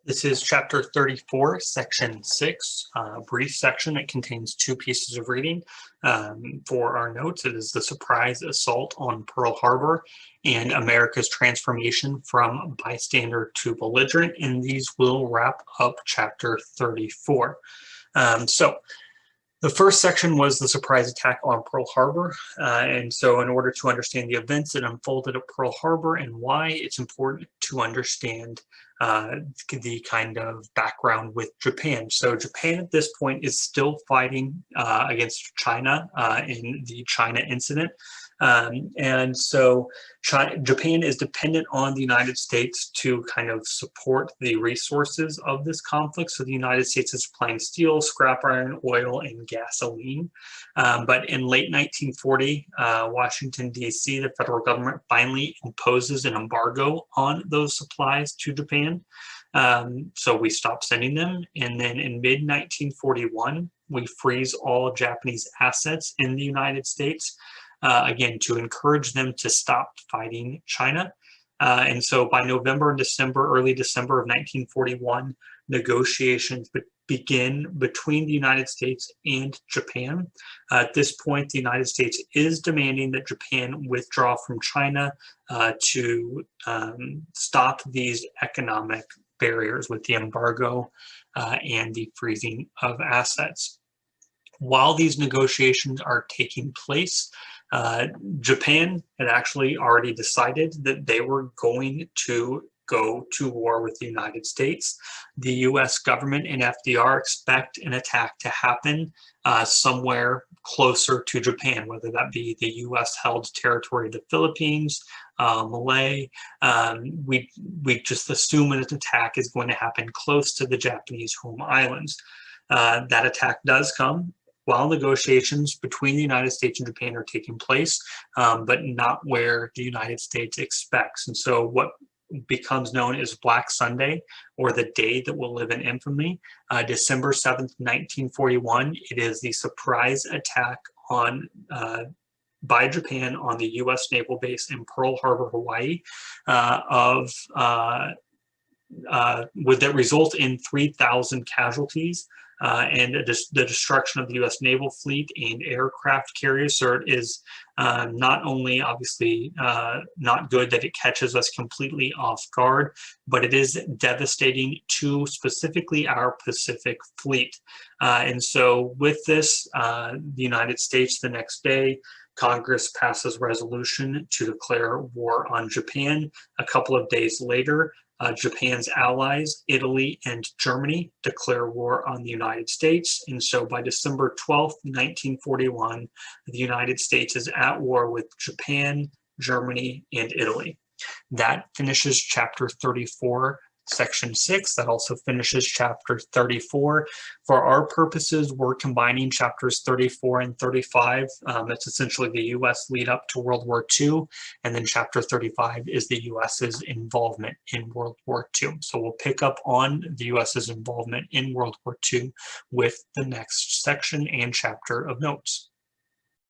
This is chapter 34, section 6, a brief section. It contains two pieces of reading. For our notes, it is the surprise assault on Pearl Harbor and America's transformation from bystander to belligerent, and these will wrap up chapter 34. The first section was the surprise attack on Pearl Harbor, and so in order to understand the events that unfolded at Pearl Harbor and why, it's important to understand the kind of background with Japan. So Japan at this point is still fighting against China in the China incident. And so Japan is dependent on the United States to kind of support the resources of this conflict. So the United States is supplying steel, scrap iron, oil, and gasoline. But in late 1940, Washington, D.C., the federal government finally imposes an embargo on those supplies to Japan. So we stop sending them. And then in mid-1941, we freeze all Japanese assets in the United States. Again, to encourage them to stop fighting China. And so by November and December, early December of 1941, negotiations begin between the United States and Japan. At this point, the United States is demanding that Japan withdraw from China to stop these economic barriers with the embargo and the freezing of assets. While these negotiations are taking place, Japan had actually already decided that they were going to go to war with the United States. The US government and FDR expect an attack to happen somewhere closer to Japan, whether that be the US-held territory of the Philippines, Malay. We just assume an attack is going to happen close to the Japanese home islands. That attack does come while negotiations between the United States and Japan are taking place, but not where the United States expects. And so what becomes known as Black Sunday, or the day that will live in infamy, December 7th, 1941, it is the surprise attack on by Japan on the U.S. naval base in Pearl Harbor, Hawaii, that result in 3,000 casualties. And the destruction of the U.S. naval fleet and aircraft carriers. So it is not only obviously not good that it catches us completely off guard, but it is devastating to specifically our Pacific fleet. And so with this, the United States the next day, Congress passes resolution to declare war on Japan. A couple of days later, Japan's allies, Italy and Germany, declare war on the United States. And so by December 12th, 1941, the United States is at war with Japan, Germany, and Italy. That finishes chapter 34, section 6. That also finishes chapter 34. For our purposes, we're combining chapters 34 and 35. That's essentially the U.S. lead up to World War II. And then chapter 35 is the U.S.'s involvement in World War II. So we'll pick up on the U.S.'s involvement in World War II with the next section and chapter of notes.